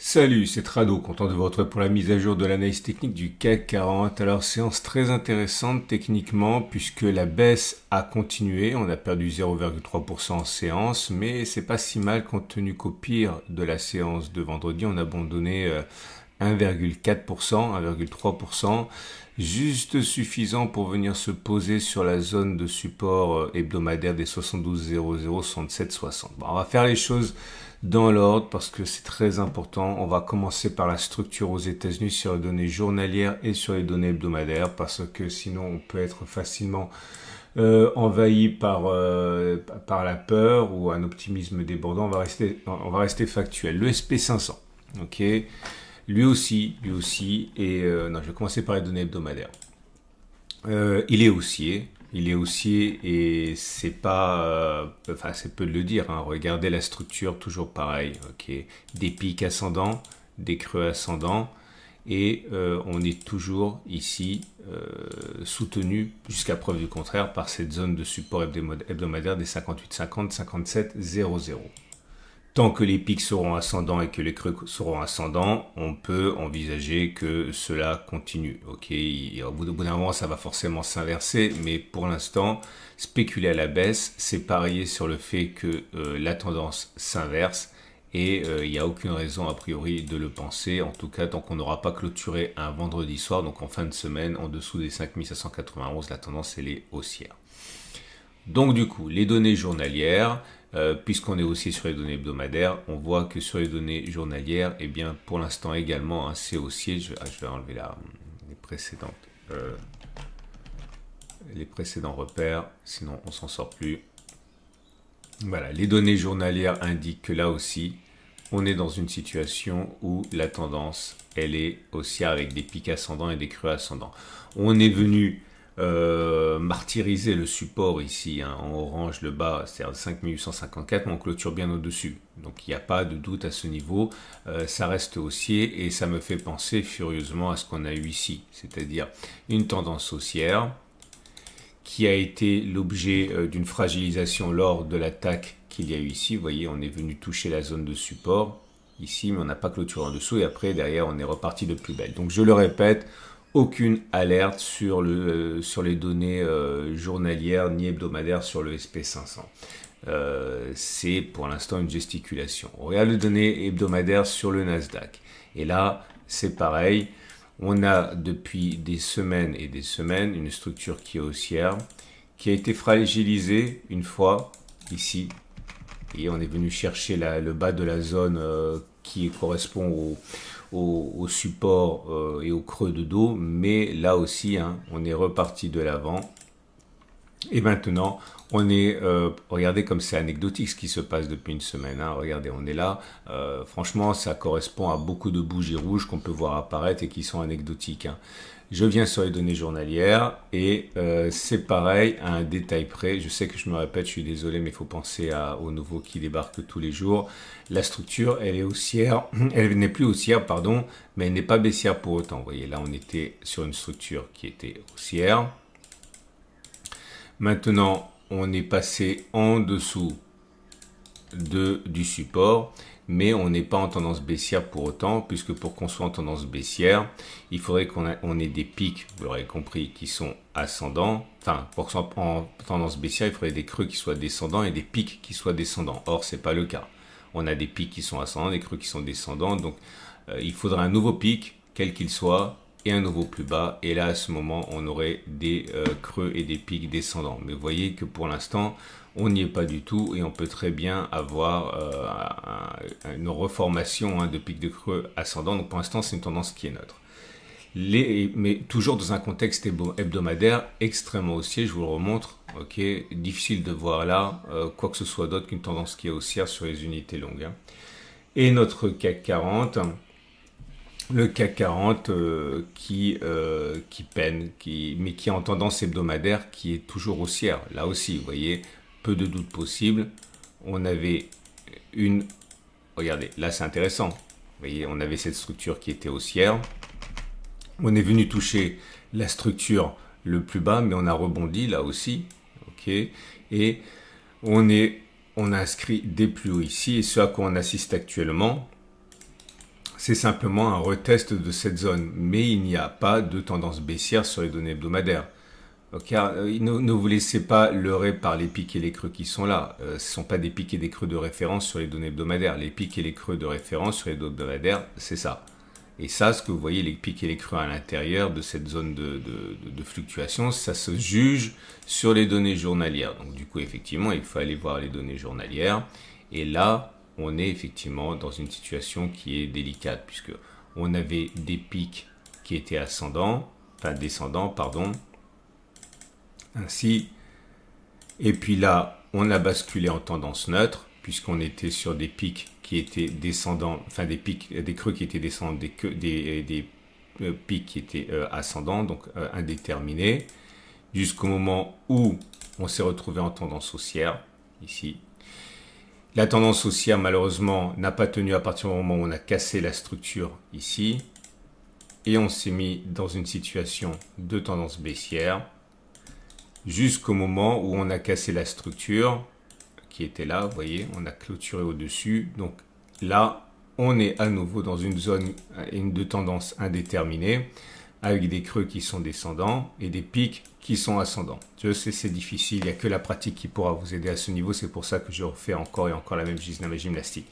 Salut, c'est Trado, content de vous retrouver pour la mise à jour de l'analyse technique du CAC 40. Alors, séance très intéressante techniquement puisque la baisse a continué. On a perdu 0,3% en séance, mais c'est pas si mal compte tenu qu'au pire de la séance de vendredi, on a abandonné 1,4%, 1,3%, juste suffisant pour venir se poser sur la zone de support hebdomadaire des 72,00, 67,60. Bon, on va faire les choses dans l'ordre parce que c'est très important. On va commencer par la structure aux États-Unis sur les données journalières et sur les données hebdomadaires parce que sinon on peut être facilement envahi par la peur ou un optimisme débordant. On va rester factuel. Le SP500, ok. Lui aussi, et non, je vais commencer par les données hebdomadaires. Il est haussier et c'est pas, enfin c'est peu de le dire, hein. Regardez la structure, toujours pareil, ok. Des pics ascendants, des creux ascendants, et on est toujours ici soutenu jusqu'à preuve du contraire par cette zone de support hebdomadaire des 58,50, 57,00. Tant que les pics seront ascendants et que les creux seront ascendants, on peut envisager que cela continue. Ok, au bout d'un moment, ça va forcément s'inverser, mais pour l'instant, spéculer à la baisse, c'est parier sur le fait que la tendance s'inverse et il n'y a aucune raison a priori de le penser, en tout cas tant qu'on n'aura pas clôturé un vendredi soir, donc en fin de semaine, en dessous des 5791, la tendance elle est haussière. Donc du coup, les données journalières, puisqu'on est aussi sur les données hebdomadaires, on voit que sur les données journalières, eh bien pour l'instant également, hein, c'est haussier. Je vais enlever les précédents repères, sinon on s'en sort plus. Voilà, les données journalières indiquent que là aussi, on est dans une situation où la tendance, elle est haussière avec des pics ascendants et des creux ascendants. On est venu martyriser le support ici, hein, en orange le bas, c'est-à-dire 5854, mais on clôture bien au-dessus. Donc il n'y a pas de doute à ce niveau, ça reste haussier et ça me fait penser furieusement à ce qu'on a eu ici, c'est-à-dire une tendance haussière qui a été l'objet d'une fragilisation lors de l'attaque qu'il y a eu ici. Vous voyez, on est venu toucher la zone de support ici, mais on n'a pas clôturé en dessous et après derrière on est reparti de plus belle. Donc je le répète, aucune alerte sur les données journalières ni hebdomadaires sur le SP500. C'est pour l'instant une gesticulation. On regarde les données hebdomadaires sur le Nasdaq. Et là, c'est pareil. On a depuis des semaines et des semaines une structure qui est haussière, qui a été fragilisée une fois ici. Et on est venu chercher le bas de la zone qui correspond au support et au creux de dos, mais là aussi, hein, on est reparti de l'avant. Et maintenant, on est, regardez comme c'est anecdotique ce qui se passe depuis une semaine, hein. Regardez, on est là, franchement, ça correspond à beaucoup de bougies rouges qu'on peut voir apparaître et qui sont anecdotiques, hein. Je viens sur les données journalières et c'est pareil à un détail près. Je sais que je me répète, je suis désolé, mais il faut penser aux nouveaux qui débarquent tous les jours. La structure, elle est haussière, elle n'est plus haussière, pardon, mais elle n'est pas baissière pour autant. Vous voyez, là, on était sur une structure qui était haussière. Maintenant, on est passé en dessous du support, mais on n'est pas en tendance baissière pour autant, puisque pour qu'on soit en tendance baissière, il faudrait qu'on ait des pics, vous l'aurez compris, qui sont ascendants. Enfin, pour qu'on soit en tendance baissière, il faudrait des creux qui soient descendants et des pics qui soient descendants. Or, c'est pas le cas. On a des pics qui sont ascendants, des creux qui sont descendants, donc il faudra un nouveau pic, quel qu'il soit, et un nouveau plus bas, et là à ce moment on aurait des creux et des pics descendants. Mais vous voyez que pour l'instant on n'y est pas du tout et on peut très bien avoir une reformation, hein, de pics de creux ascendants. Donc pour l'instant c'est une tendance qui est neutre. Mais toujours dans un contexte hebdomadaire extrêmement haussier, je vous le remontre, ok, difficile de voir là quoi que ce soit d'autre qu'une tendance qui est haussière sur les unités longues, hein. Et notre CAC 40, le CAC 40 qui peine, mais qui est en tendance hebdomadaire, qui est toujours haussière. Là aussi, vous voyez, peu de doute possible. On avait regardez, là c'est intéressant. Vous voyez, on avait cette structure qui était haussière. On est venu toucher la structure le plus bas, mais on a rebondi là aussi. Ok, et on a inscrit des plus hauts ici. Et ce à quoi on assiste actuellement, c'est simplement un retest de cette zone, mais il n'y a pas de tendance baissière sur les données hebdomadaires. Car ne vous laissez pas leurrer par les pics et les creux qui sont là. Ce ne sont pas des pics et des creux de référence sur les données hebdomadaires. Les pics et les creux de référence sur les données hebdomadaires, c'est ça. Et ça, ce que vous voyez, les pics et les creux à l'intérieur de cette zone de fluctuation, ça se juge sur les données journalières. Donc du coup, effectivement, il faut aller voir les données journalières. Et là, on est effectivement dans une situation qui est délicate, puisque on avait des pics qui étaient descendants, pardon, ainsi. Et puis là, on a basculé en tendance neutre, puisqu'on était sur des pics qui étaient descendants, enfin des creux qui étaient descendants, des pics qui étaient ascendants, donc indéterminés, jusqu'au moment où on s'est retrouvé en tendance haussière, ici. La tendance haussière, malheureusement, n'a pas tenu à partir du moment où on a cassé la structure ici, et on s'est mis dans une situation de tendance baissière, jusqu'au moment où on a cassé la structure qui était là, vous voyez, on a clôturé au-dessus. Donc là, on est à nouveau dans une zone de tendance indéterminée, avec des creux qui sont descendants et des pics qui sont ascendants. Je sais, c'est difficile, il n'y a que la pratique qui pourra vous aider à ce niveau, c'est pour ça que je refais encore et encore la même gymnastique.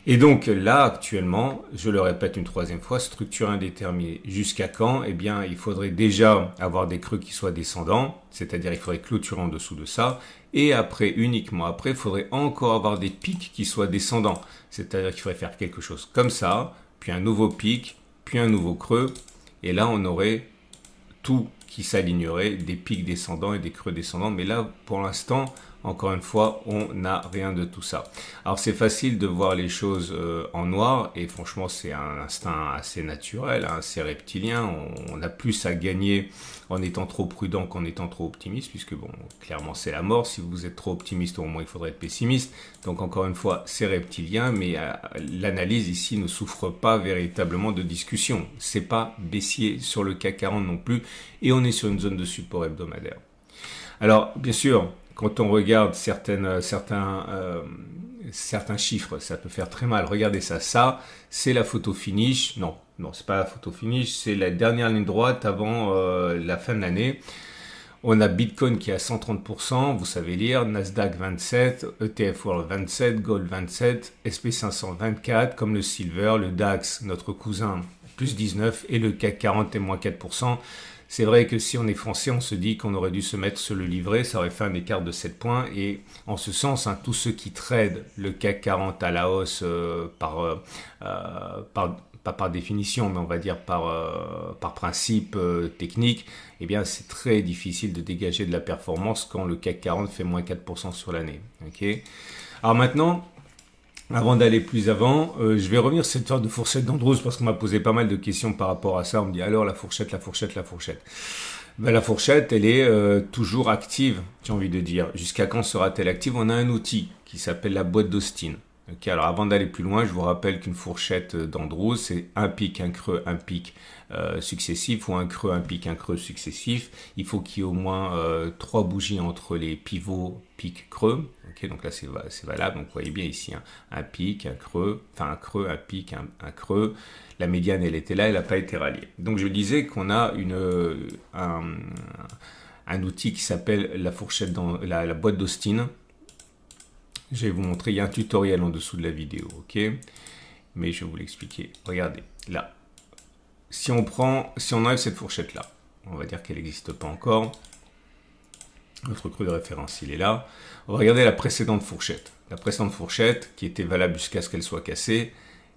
Et donc là, actuellement, je le répète une troisième fois, structure indéterminée. Jusqu'à quand? Eh bien, il faudrait déjà avoir des creux qui soient descendants, c'est-à-dire il faudrait clôturer en dessous de ça. Et après, uniquement après, il faudrait encore avoir des pics qui soient descendants. C'est-à-dire qu'il faudrait faire quelque chose comme ça, puis un nouveau pic, puis un nouveau creux. Et là, on aurait tout qui s'alignerait, des pics descendants et des creux descendants. Mais là, pour l'instant, encore une fois, on n'a rien de tout ça. Alors, c'est facile de voir les choses en noir et franchement, c'est un instinct assez naturel, hein, assez reptilien. On a plus à gagner en étant trop prudent qu'en étant trop optimiste, puisque bon, clairement, c'est la mort. Si vous êtes trop optimiste, au moins, il faudrait être pessimiste. Donc, encore une fois, c'est reptilien, mais l'analyse ici ne souffre pas véritablement de discussion. C'est pas baissier sur le CAC 40 non plus, et on est sur une zone de support hebdomadaire. Alors, bien sûr, quand on regarde certains chiffres, ça peut faire très mal. Regardez ça. Ça, c'est la photo finish. Non, c'est pas la photo finish. C'est la dernière ligne droite avant la fin de l'année. On a Bitcoin qui est à 130%. Vous savez lire. Nasdaq 27, ETF World 27, Gold 27, SP500 24, comme le Silver, le DAX, notre cousin, plus 19, et le CAC 40 est moins 4%. C'est vrai que si on est français, on se dit qu'on aurait dû se mettre sur le livret, ça aurait fait un écart de 7 points. Et en ce sens, hein, tous ceux qui tradent le CAC 40 à la hausse pas par définition, mais on va dire par principe technique, eh bien c'est très difficile de dégager de la performance quand le CAC 40 fait moins 4% sur l'année. Okay. Alors maintenant, avant d'aller plus avant, je vais revenir sur cette histoire de fourchette d'Andrews parce qu'on m'a posé pas mal de questions par rapport à ça. On me dit alors la fourchette. Ben, la fourchette, elle est toujours active, j'ai envie de dire. Jusqu'à quand sera-t-elle active? On a un outil qui s'appelle la boîte d'Austin. Okay, alors avant d'aller plus loin, je vous rappelle qu'une fourchette d'Andrews, c'est un pic, un creux, un pic successif, ou un creux, un pic, un creux successif. Il faut qu'il y ait au moins 3 bougies entre les pivots, pic, creux. Okay, donc là, c'est valable. Donc vous voyez bien ici, hein, un pic, un creux, enfin un creux, un pic, un creux. La médiane, elle était là, elle n'a pas été ralliée. Donc je disais qu'on a un outil qui s'appelle la fourchette, la boîte d'Austin. Je vais vous montrer, il y a un tutoriel en dessous de la vidéo, ok? Mais je vais vous l'expliquer. Regardez, là. Si on enlève cette fourchette-là, on va dire qu'elle n'existe pas encore. Notre creux de référence, il est là. On va regarder la précédente fourchette. La précédente fourchette, qui était valable jusqu'à ce qu'elle soit cassée,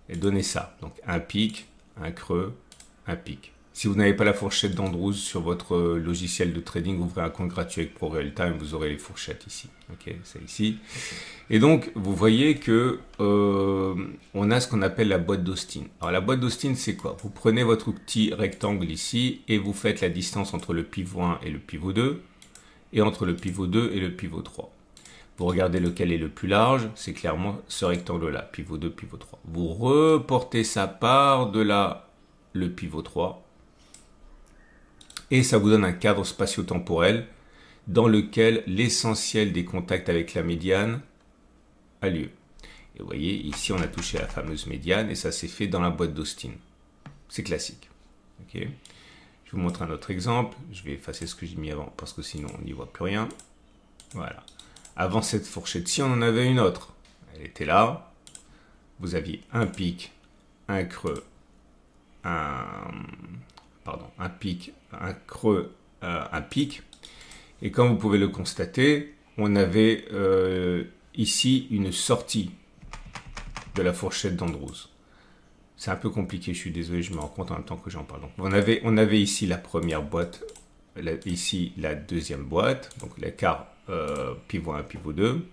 elle donnait ça. Donc un pic, un creux, un pic. Si vous n'avez pas la fourchette d'Andrews sur votre logiciel de trading, ouvrez un compte gratuit avec ProRealTime, vous aurez les fourchettes ici. Ok, c'est ici. Et donc, vous voyez que on a ce qu'on appelle la boîte d'Austin. Alors, la boîte d'Austin, c'est quoi? Vous prenez votre petit rectangle ici et vous faites la distance entre le pivot 1 et le pivot 2 et entre le pivot 2 et le pivot 3. Vous regardez lequel est le plus large, c'est clairement ce rectangle-là, pivot 2, pivot 3. Vous reportez ça par-delà le pivot 3. Et ça vous donne un cadre spatio-temporel dans lequel l'essentiel des contacts avec la médiane a lieu. Et vous voyez, ici, on a touché la fameuse médiane et ça s'est fait dans la boîte d'Austin. C'est classique. Okay. Je vous montre un autre exemple. Je vais effacer ce que j'ai mis avant parce que sinon, on n'y voit plus rien. Voilà. Avant cette fourchette-ci, on en avait une autre. Elle était là. Vous aviez un pic, un creux, un pic, un creux, un pic. Et comme vous pouvez le constater, on avait ici une sortie de la fourchette d'Andrews. C'est un peu compliqué, je suis désolé, je me rends compte en même temps que j'en parle. Donc, on avait ici la première boîte, ici la deuxième boîte, donc l'écart pivot 1, pivot 2.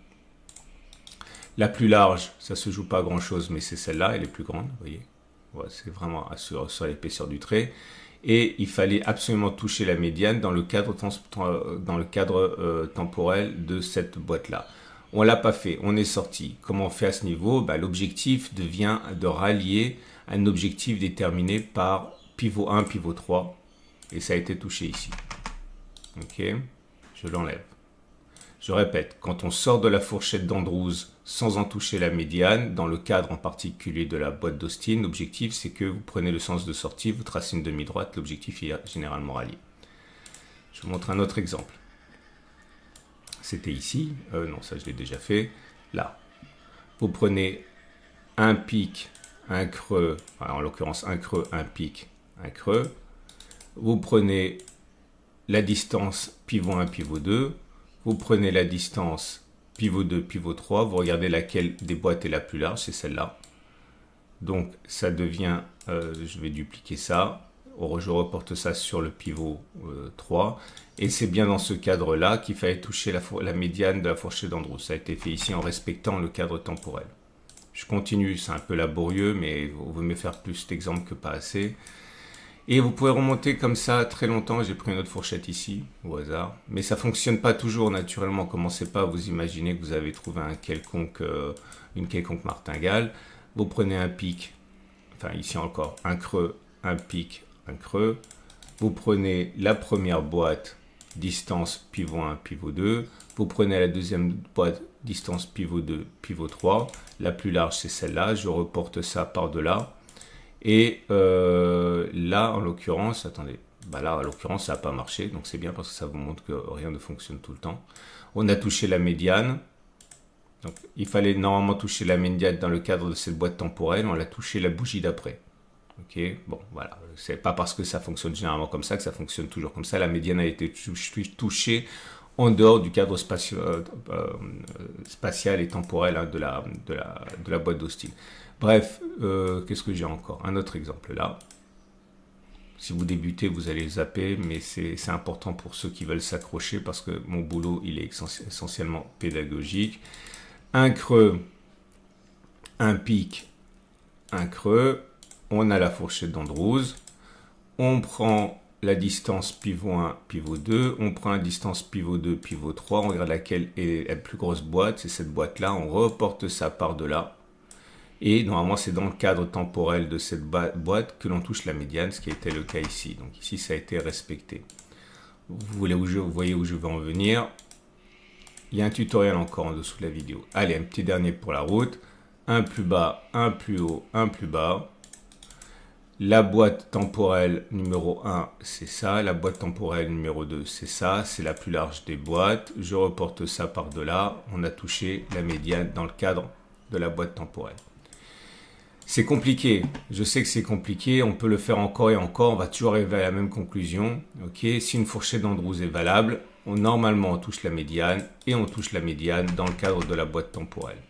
La plus large, ça se joue pas à grand chose, mais c'est celle-là, elle est plus grande, vous voyez. Ouais, c'est vraiment sur l'épaisseur du trait. Et il fallait absolument toucher la médiane dans le cadre temporel de cette boîte-là. On l'a pas fait, on est sorti. Comment on fait à ce niveau? L'objectif devient de rallier un objectif déterminé par pivot 1, pivot 3. Et ça a été touché ici. Ok, je l'enlève. Je répète, quand on sort de la fourchette d'Andrews sans en toucher la médiane, dans le cadre en particulier de la boîte d'Austin, l'objectif c'est que vous prenez le sens de sortie, vous tracez une demi-droite, l'objectif est généralement rallié. Je vous montre un autre exemple. C'était ici, non ça je l'ai déjà fait, là. Vous prenez un pic, un creux, en l'occurrence un creux, un pic, un creux. Vous prenez la distance pivot 1, pivot 2. Vous prenez la distance pivot 2, pivot 3. Vous regardez laquelle des boîtes est la plus large, c'est celle-là. Donc ça devient, je vais dupliquer ça. Je reporte ça sur le pivot 3. Et c'est bien dans ce cadre-là qu'il fallait toucher la médiane de la fourchette d'Andrews. Ça a été fait ici en respectant le cadre temporel. Je continue, c'est un peu laborieux, mais vous pouvez me faire plus d'exemples que pas assez. Et vous pouvez remonter comme ça très longtemps. J'ai pris une autre fourchette ici, au hasard. Mais ça ne fonctionne pas toujours naturellement. Commencez pas à vous imaginer que vous avez trouvé une quelconque martingale. Vous prenez un pic, enfin ici encore, un creux, un pic, un creux. Vous prenez la première boîte, distance pivot 1, pivot 2. Vous prenez la deuxième boîte, distance pivot 2, pivot 3. La plus large, c'est celle-là. Je reporte ça par-delà. Et là, en l'occurrence, attendez, là, en l'occurrence, ça n'a pas marché. Donc, c'est bien parce que ça vous montre que rien ne fonctionne tout le temps. On a touché la médiane. Donc, il fallait normalement toucher la médiane dans le cadre de cette boîte temporelle. On a touché la bougie d'après. Ok, bon, voilà. C'est pas parce que ça fonctionne généralement comme ça que ça fonctionne toujours comme ça. La médiane a été touchée en dehors du cadre spatial et temporel hein, de la boîte d'Austin. Bref, qu'est-ce que j'ai encore? Un autre exemple là. Si vous débutez, vous allez zapper, mais c'est important pour ceux qui veulent s'accrocher parce que mon boulot, il est essentiellement pédagogique. Un creux, un pic, un creux. On a la fourchette d'Andrews. On prend la distance pivot 1, pivot 2. On prend la distance pivot 2, pivot 3. On regarde laquelle est la plus grosse boîte. C'est cette boîte-là. On reporte ça par-delà. Et normalement, c'est dans le cadre temporel de cette boîte que l'on touche la médiane, ce qui a été le cas ici. Donc ici, ça a été respecté. Vous voyez où je veux en venir. Il y a un tutoriel encore en dessous de la vidéo. Allez, un petit dernier pour la route. Un plus bas, un plus haut, un plus bas. La boîte temporelle numéro 1, c'est ça. La boîte temporelle numéro 2, c'est ça. C'est la plus large des boîtes. Je reporte ça par-delà. On a touché la médiane dans le cadre de la boîte temporelle. C'est compliqué, je sais que c'est compliqué, on peut le faire encore et encore, on va toujours arriver à la même conclusion. Okay, si une fourchette d'Andrews est valable, normalement on touche la médiane et on touche la médiane dans le cadre de la boîte temporelle.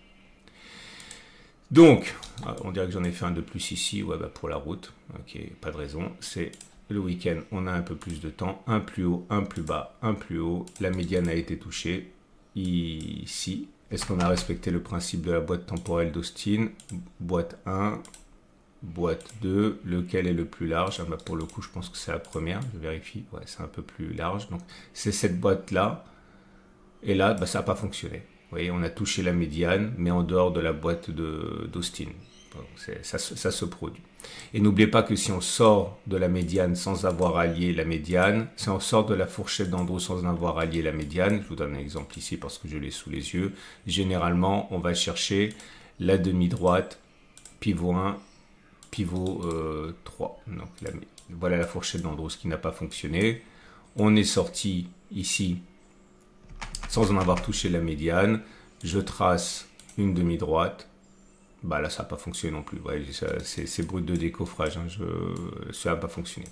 Donc, on dirait que j'en ai fait un de plus ici, ouais, pour la route, ok, pas de raison, c'est le week-end, on a un peu plus de temps, un plus haut, un plus bas, un plus haut, la médiane a été touchée ici. Est-ce qu'on a respecté le principe de la boîte temporelle d'Austin? Boîte 1, boîte 2, lequel est le plus large? Pour le coup, je pense que c'est la première, je vérifie. Ouais, c'est un peu plus large. Donc, c'est cette boîte-là. Et là, ça n'a pas fonctionné. Vous voyez, on a touché la médiane, mais en dehors de la boîte d'Austin. Ça se produit. Et n'oubliez pas que si on sort de la médiane sans avoir allié la médiane, si on sort de la fourchette d'Andrews sans avoir allié la médiane, je vous donne un exemple ici parce que je l'ai sous les yeux, généralement on va chercher la demi-droite, pivot 1, pivot 3. Donc voilà la fourchette d'Andrews qui n'a pas fonctionné. On est sorti ici sans en avoir touché la médiane. Je trace une demi-droite. Bah là, ça n'a pas fonctionné non plus. Ouais, c'est brut de décoffrage. Hein. Ça n'a pas fonctionné.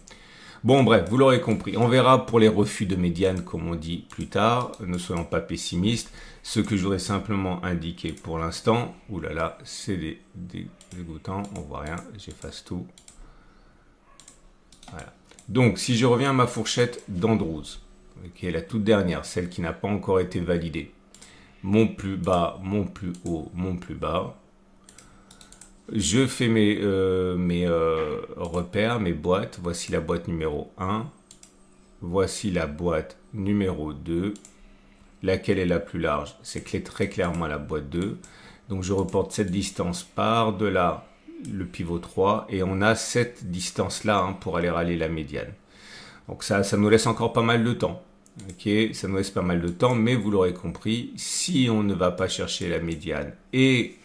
Bon, bref, vous l'aurez compris. On verra pour les refus de médiane, comme on dit plus tard. Ne soyons pas pessimistes. Ce que je voudrais simplement indiquer pour l'instant, oulala, c'est dégoûtant. On voit rien. J'efface tout. Voilà. Donc, si je reviens à ma fourchette d'Andrews, qui est la toute dernière, celle qui n'a pas encore été validée. Mon plus bas, mon plus haut, mon plus bas. Je fais mes repères, mes boîtes. Voici la boîte numéro 1. Voici la boîte numéro 2. Laquelle est la plus large? C'est très clairement la boîte 2. Donc je reporte cette distance par-delà le pivot 3. Et on a cette distance-là hein, pour aller râler la médiane. Donc ça nous laisse encore pas mal de temps. Okay, ça nous laisse pas mal de temps, mais vous l'aurez compris, si on ne va pas chercher la médiane et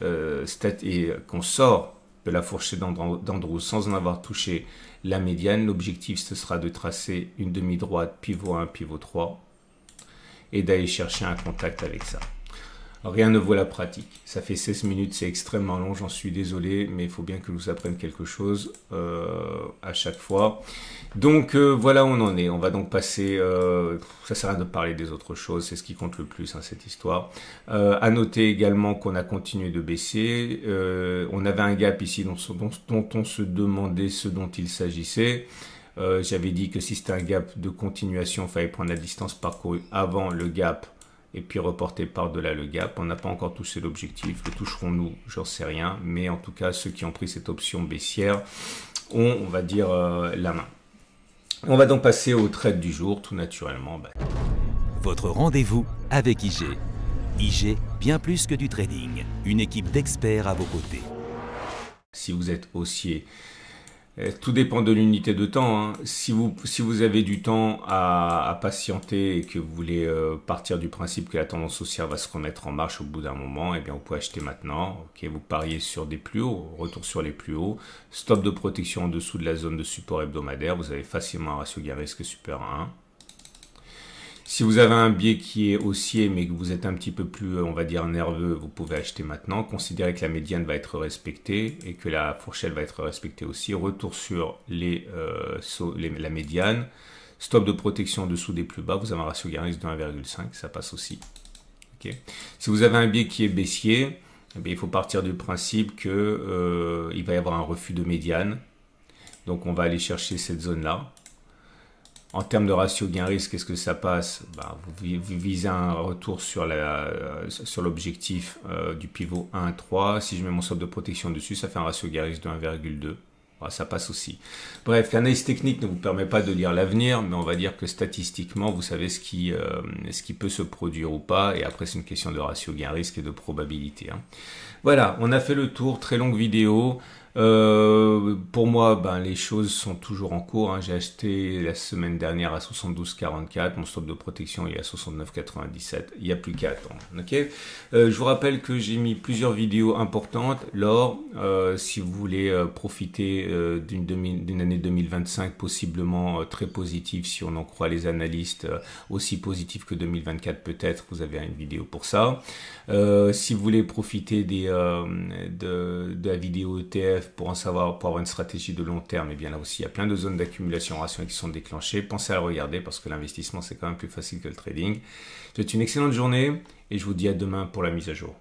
qu'on sort de la fourchette d'Andrews sans en avoir touché la médiane, l'objectif ce sera de tracer une demi-droite, pivot 1, pivot 3 et d'aller chercher un contact avec ça. Rien ne vaut la pratique. Ça fait 16 minutes, c'est extrêmement long, j'en suis désolé, mais il faut bien que je vous apprenne quelque chose à chaque fois. Donc voilà où on en est. On va donc passer, ça sert à rien de parler des autres choses, c'est ce qui compte le plus, hein, cette histoire. À noter également qu'on a continué de baisser. On avait un gap ici dont on se demandait ce dont il s'agissait. J'avais dit que si c'était un gap de continuation, il fallait prendre la distance parcourue avant le gap et puis reporter par-delà le gap. On n'a pas encore touché l'objectif. Le toucherons-nous? J'en sais rien. Mais en tout cas, ceux qui ont pris cette option baissière ont, on va dire, la main. On va donc passer au trade du jour, tout naturellement. Votre rendez-vous avec IG. IG, bien plus que du trading. Une équipe d'experts à vos côtés. Si vous êtes haussier, tout dépend de l'unité de temps. Hein. Si vous avez du temps à patienter et que vous voulez partir du principe que la tendance haussière va se remettre en marche au bout d'un moment, eh bien vous pouvez acheter maintenant. Okay, vous pariez sur des plus hauts, retour sur les plus hauts, stop de protection en dessous de la zone de support hebdomadaire. Vous avez facilement un ratio gain risque supérieur à 1. Si vous avez un biais qui est haussier mais que vous êtes un petit peu plus, on va dire, nerveux, vous pouvez acheter maintenant. Considérez que la médiane va être respectée et que la fourchette va être respectée aussi. Retour sur la médiane. Stop de protection en dessous des plus bas. Vous avez un ratio gain risque de 1,5. Ça passe aussi. Okay. Si vous avez un biais qui est baissier, eh bien, il faut partir du principe qu'il va y avoir un refus de médiane. Donc on va aller chercher cette zone-là. En termes de ratio gain-risque, qu'est-ce que ça passe? Vous visez un retour sur l'objectif du pivot 1,3. Si je mets mon stop de protection dessus, ça fait un ratio gain-risque de 1,2. Ça passe aussi. Bref, l'analyse technique ne vous permet pas de lire l'avenir, mais on va dire que statistiquement, vous savez ce qui peut se produire ou pas. Et après, c'est une question de ratio gain-risque et de probabilité. Hein. Voilà, on a fait le tour. Très longue vidéo. Pour moi, les choses sont toujours en cours. Hein. J'ai acheté la semaine dernière à 72,44. Mon stop de protection est à 69,97. Il n'y a plus qu'à attendre. Okay, je vous rappelle que j'ai mis plusieurs vidéos importantes. Lors, si vous voulez profiter d'une année 2025 possiblement très positive, si on en croit les analystes, aussi positive que 2024 peut-être, vous avez une vidéo pour ça. Si vous voulez profiter de la vidéo ETF pour avoir une stratégie de long terme, et bien là aussi il y a plein de zones d'accumulation rationnelle qui sont déclenchées. Pensez à regarder parce que l'investissement c'est quand même plus facile que le trading. Je vous souhaite une excellente journée et je vous dis à demain pour la mise à jour.